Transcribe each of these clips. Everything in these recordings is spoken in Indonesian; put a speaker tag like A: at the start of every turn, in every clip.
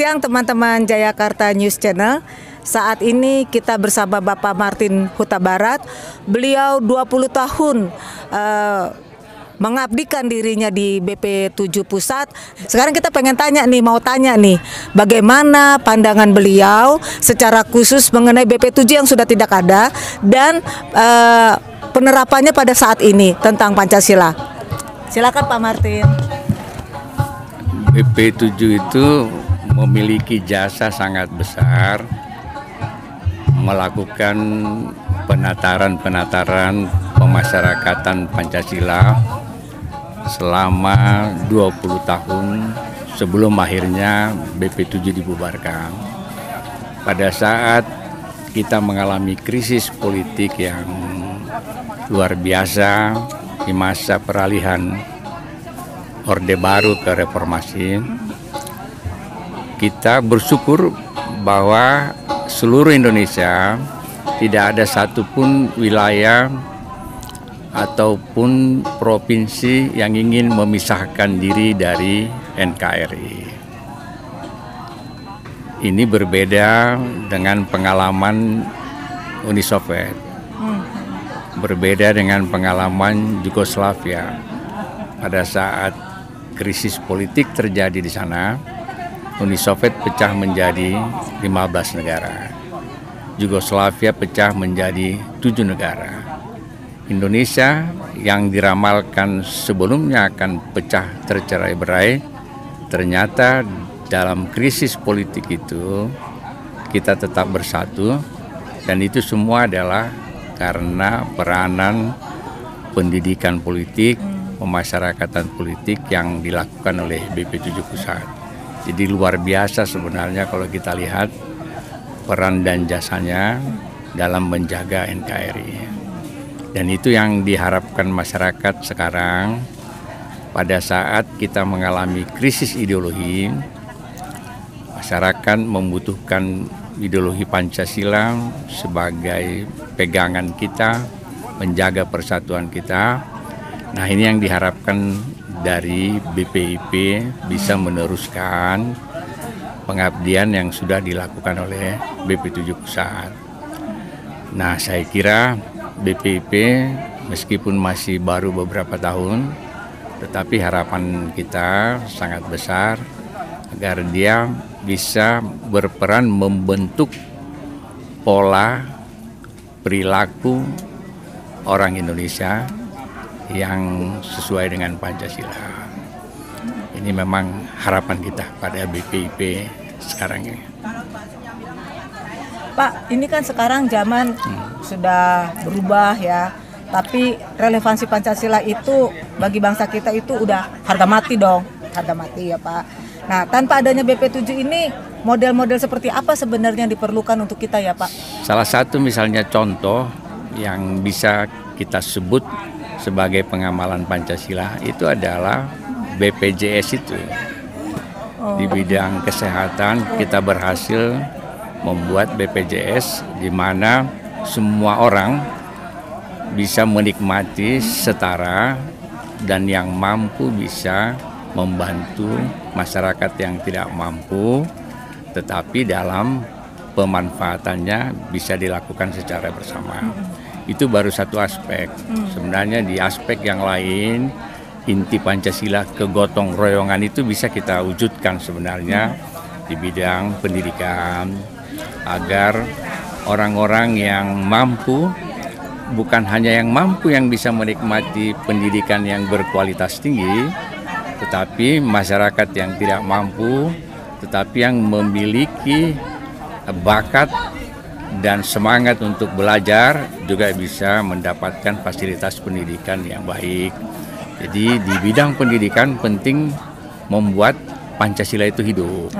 A: siang teman-teman Jayakarta News Channel. Saat ini kita bersama Bapak Martin Huta Barat. Beliau 20 tahun mengabdikan dirinya di BP7 Pusat. Sekarang kita pengen tanya nih, bagaimana pandangan beliau secara khusus mengenai BP7 yang sudah tidak ada dan penerapannya pada saat ini tentang Pancasila. Silakan Pak Martin.
B: BP7 itu memiliki jasa sangat besar melakukan penataran pemasyarakatan Pancasila selama 20 tahun sebelum akhirnya BP7 dibubarkan. Pada saat kita mengalami krisis politik yang luar biasa di masa peralihan Orde Baru ke Reformasi, kita bersyukur bahwa seluruh Indonesia tidak ada satupun wilayah ataupun provinsi yang ingin memisahkan diri dari NKRI. Ini berbeda dengan pengalaman Uni Soviet, berbeda dengan pengalaman Yugoslavia. Pada saat krisis politik terjadi di sana, Uni Soviet pecah menjadi 15 negara. Yugoslavia pecah menjadi 7 negara. Indonesia yang diramalkan sebelumnya akan pecah tercerai-berai, ternyata dalam krisis politik itu kita tetap bersatu, dan itu semua adalah karena peranan pendidikan politik, pemasyarakatan politik yang dilakukan oleh BP7 Pusat. Jadi luar biasa sebenarnya kalau kita lihat peran dan jasanya dalam menjaga NKRI. Dan itu yang diharapkan masyarakat sekarang pada saat kita mengalami krisis ideologi. Masyarakat membutuhkan ideologi Pancasila sebagai pegangan kita, menjaga persatuan kita. Nah, ini yang diharapkan dari BPIP bisa meneruskan pengabdian yang sudah dilakukan oleh BP7 Pusat. Nah, saya kira BPIP meskipun masih baru beberapa tahun, tetapi harapan kita sangat besar agar dia bisa berperan membentuk pola perilaku orang Indonesia yang sesuai dengan Pancasila. Ini memang harapan kita pada BPIP sekarang ini.
A: Pak, ini kan sekarang zaman sudah berubah ya, tapi relevansi Pancasila itu bagi bangsa kita itu udah harga mati dong, harga mati ya Pak. Nah, tanpa adanya BP7 ini, model-model seperti apa sebenarnya diperlukan untuk kita ya Pak?
B: Salah satu misalnya contoh yang bisa kita sebut sebagai pengamalan Pancasila itu adalah BPJS itu. Di bidang kesehatan kita berhasil membuat BPJS di mana semua orang bisa menikmati setara dan yang mampu bisa membantu masyarakat yang tidak mampu, tetapi dalam pemanfaatannya bisa dilakukan secara bersama. Itu baru satu aspek. Sebenarnya di aspek yang lain, inti Pancasila kegotong royongan itu bisa kita wujudkan sebenarnya di bidang pendidikan, agar orang-orang yang mampu, bukan hanya yang mampu yang bisa menikmati pendidikan yang berkualitas tinggi, tetapi masyarakat yang tidak mampu, tetapi yang memiliki bakat dan semangat untuk belajar juga bisa mendapatkan fasilitas pendidikan yang baik. Jadi di bidang pendidikan penting membuat Pancasila itu hidup.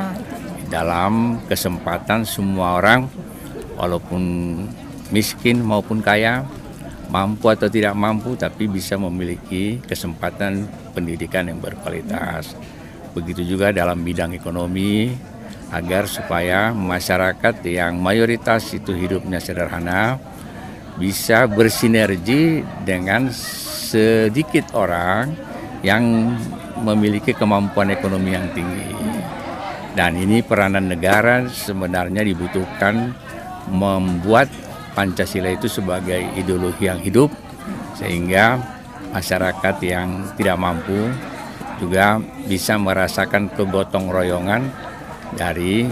B: Dalam kesempatan semua orang, walaupun miskin maupun kaya, mampu atau tidak mampu, tapi bisa memiliki kesempatan pendidikan yang berkualitas. Begitu juga dalam bidang ekonomi, agar supaya masyarakat yang mayoritas itu hidupnya sederhana bisa bersinergi dengan sedikit orang yang memiliki kemampuan ekonomi yang tinggi. Dan ini peranan negara sebenarnya dibutuhkan membuat Pancasila itu sebagai ideologi yang hidup, sehingga masyarakat yang tidak mampu juga bisa merasakan kegotong royongan dari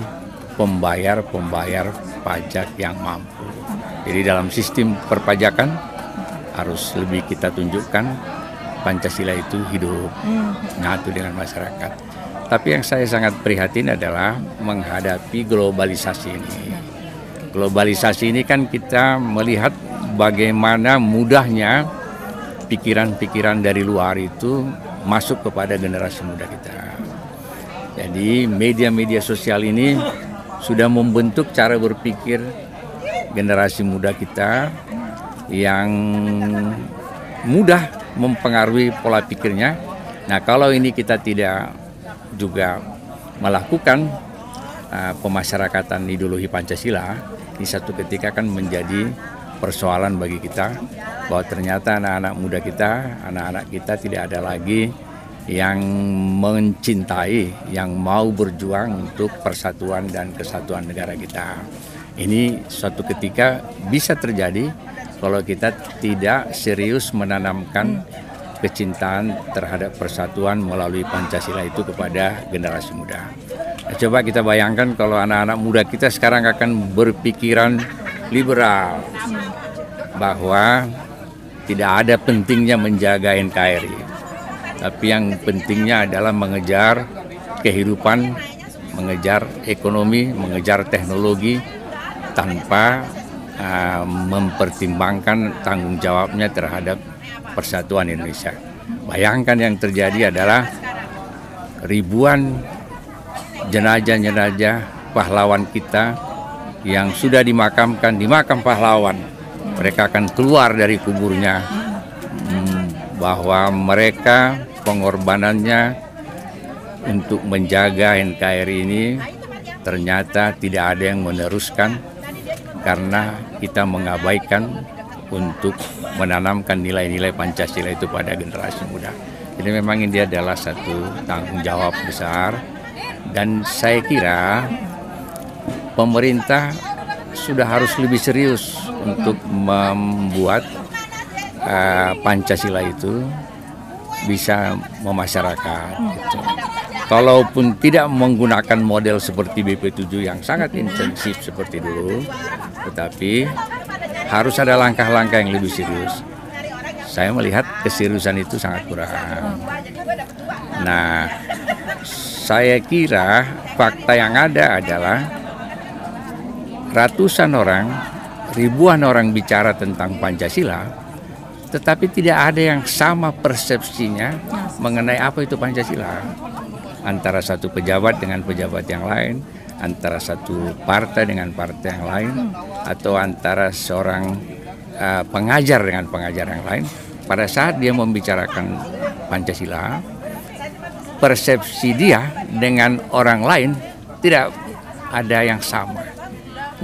B: pembayar-pembayar pajak yang mampu. Jadi dalam sistem perpajakan harus lebih kita tunjukkan Pancasila itu hidup, nyatu dengan masyarakat. Tapi yang saya sangat prihatin adalah menghadapi globalisasi ini. Globalisasi ini kan kita melihat bagaimana mudahnya pikiran-pikiran dari luar itu masuk kepada generasi muda kita. Jadi media-media sosial ini sudah membentuk cara berpikir generasi muda kita yang mudah mempengaruhi pola pikirnya. Nah, kalau ini kita tidak juga melakukan pemasyarakatan ideologi Pancasila, di satu ketika akan menjadi persoalan bagi kita bahwa ternyata anak-anak muda kita, anak-anak kita tidak ada lagi yang mencintai, yang mau berjuang untuk persatuan dan kesatuan negara kita. Ini suatu ketika bisa terjadi kalau kita tidak serius menanamkan kecintaan terhadap persatuan melalui Pancasila itu kepada generasi muda. Nah, coba kita bayangkan kalau anak-anak muda kita sekarang akan berpikiran liberal, bahwa tidak ada pentingnya menjaga NKRI, tapi yang pentingnya adalah mengejar kehidupan, mengejar ekonomi, mengejar teknologi tanpa mempertimbangkan tanggung jawabnya terhadap persatuan Indonesia. Bayangkan yang terjadi adalah ribuan jenazah-jenazah pahlawan kita yang sudah dimakamkan di makam pahlawan. Mereka akan keluar dari kuburnya bahwa mereka pengorbanannya untuk menjaga NKRI ini ternyata tidak ada yang meneruskan karena kita mengabaikan untuk menanamkan nilai-nilai Pancasila itu pada generasi muda. Jadi memang ini adalah satu tanggung jawab besar, dan saya kira pemerintah sudah harus lebih serius untuk membuat Pancasila itu bisa memasyarakat. Gitu. Kalaupun tidak menggunakan model seperti BP7 yang sangat intensif seperti dulu, tetapi harus ada langkah-langkah yang lebih serius. Saya melihat keseriusan itu sangat kurang. Nah, saya kira fakta yang ada adalah ratusan orang, ribuan orang bicara tentang Pancasila, tetapi tidak ada yang sama persepsinya mengenai apa itu Pancasila. Antara satu pejabat dengan pejabat yang lain, antara satu partai dengan partai yang lain, atau antara seorang pengajar dengan pengajar yang lain. Pada saat dia membicarakan Pancasila, persepsi dia dengan orang lain tidak ada yang sama.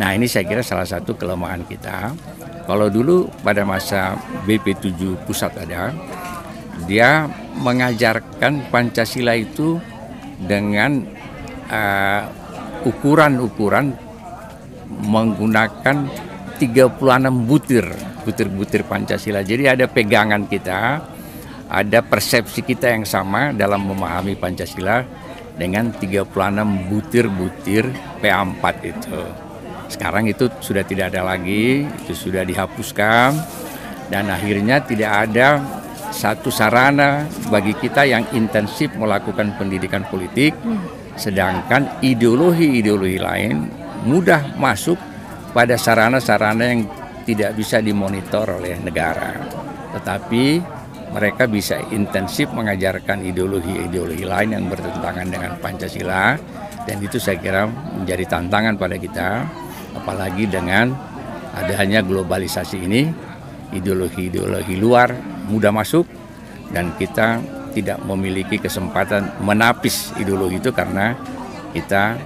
B: Nah, ini saya kira salah satu kelemahan kita. Kalau dulu pada masa BP7 pusat ada, dia mengajarkan Pancasila itu dengan ukuran-ukuran menggunakan 36 butir Pancasila. Jadi ada pegangan kita, ada persepsi kita yang sama dalam memahami Pancasila dengan 36 butir-butir P4 itu. Sekarang itu sudah tidak ada lagi, itu sudah dihapuskan, dan akhirnya tidak ada satu sarana bagi kita yang intensif melakukan pendidikan politik, sedangkan ideologi-ideologi lain mudah masuk pada sarana-sarana yang tidak bisa dimonitor oleh negara. Tetapi mereka bisa intensif mengajarkan ideologi-ideologi lain yang bertentangan dengan Pancasila, dan itu saya kira menjadi tantangan pada kita, apalagi dengan adanya globalisasi ini, ideologi-ideologi luar mudah masuk, dan kita tidak memiliki kesempatan menapis ideologi itu karena kita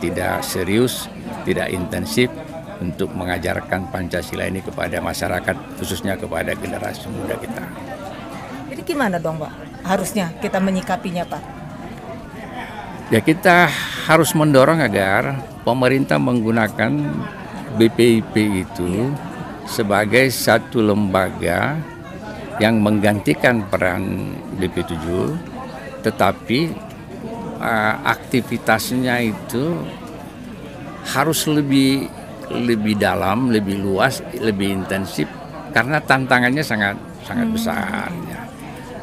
B: tidak serius, tidak intensif untuk mengajarkan Pancasila ini kepada masyarakat, khususnya kepada generasi muda kita.
A: Jadi gimana dong, Pak? Harusnya kita menyikapinya, Pak?
B: Ya, kita harus mendorong agar pemerintah menggunakan BPIP itu sebagai satu lembaga yang menggantikan peran BP7, tetapi aktivitasnya itu harus lebih dalam, lebih luas, lebih intensif, karena tantangannya sangat besar. Ya.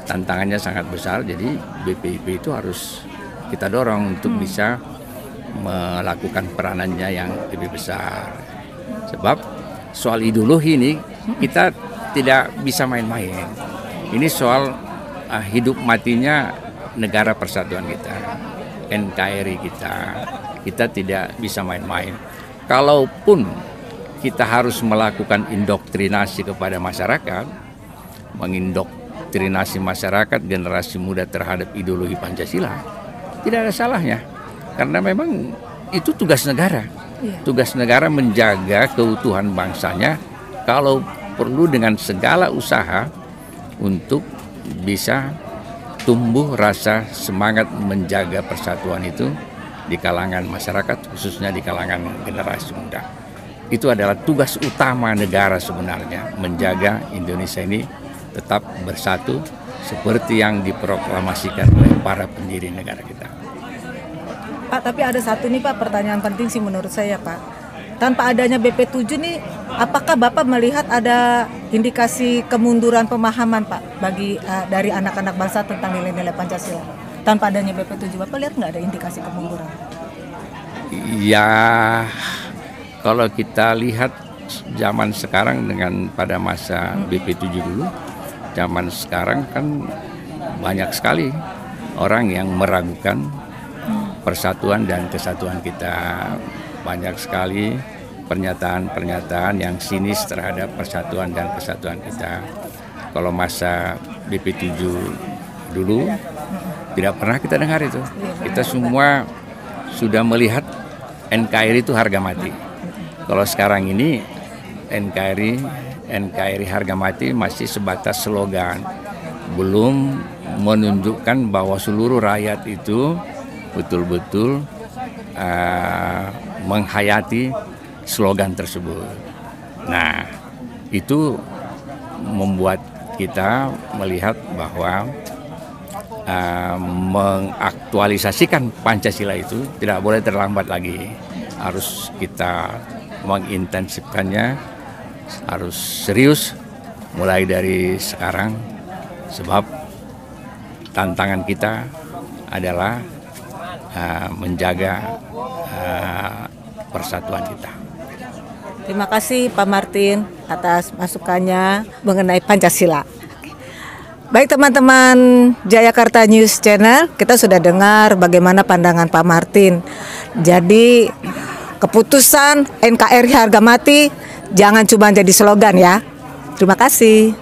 B: Tantangannya sangat besar, jadi BPIP itu harus kita dorong untuk bisa melakukan peranannya yang lebih besar. Sebab soal ideologi ini kita tidak bisa main-main. Ini soal hidup matinya negara persatuan kita, NKRI kita. Kita tidak bisa main-main. Kalaupun kita harus melakukan indoktrinasi kepada masyarakat, mengindoktrinasi masyarakat generasi muda terhadap ideologi Pancasila, tidak ada salahnya. Karena memang itu tugas negara. Tugas negara menjaga keutuhan bangsanya, kalau perlu dengan segala usaha untuk bisa tumbuh rasa semangat menjaga persatuan itu di kalangan masyarakat, khususnya di kalangan generasi muda. Itu adalah tugas utama negara sebenarnya, menjaga Indonesia ini tetap bersatu seperti yang diproklamasikan oleh para pendiri negara kita.
A: Pak, tapi ada satu nih Pak, pertanyaan penting sih menurut saya Pak. Tanpa adanya BP7 nih, apakah Bapak melihat ada indikasi kemunduran pemahaman Pak dari anak-anak bangsa tentang nilai-nilai Pancasila? Tanpa adanya BP7, Bapak lihat nggak ada indikasi kemunduran?
B: Ya, kalau kita lihat zaman sekarang dengan pada masa BP7 dulu, zaman sekarang kan banyak sekali orang yang meragukan persatuan dan kesatuan kita. Banyak sekali pernyataan-pernyataan yang sinis terhadap persatuan dan kesatuan kita. Kalau masa BP7 dulu, tidak pernah kita dengar itu. Kita semua sudah melihat NKRI itu harga mati. Kalau sekarang ini NKRI harga mati masih sebatas slogan, belum menunjukkan bahwa seluruh rakyat itu betul-betul menghayati slogan tersebut. Nah, itu membuat kita melihat bahwa mengaktualisasikan Pancasila itu tidak boleh terlambat lagi. Harus kita mengintensifkannya, harus serius mulai dari sekarang, sebab tantangan kita adalah menjaga persatuan kita.
A: Terima kasih Pak Martin atas masukannya mengenai Pancasila. Baik teman-teman Jayakarta News Channel, kita sudah dengar bagaimana pandangan Pak Martin. Jadi keputusan NKRI harga mati jangan cuma jadi slogan ya. Terima kasih.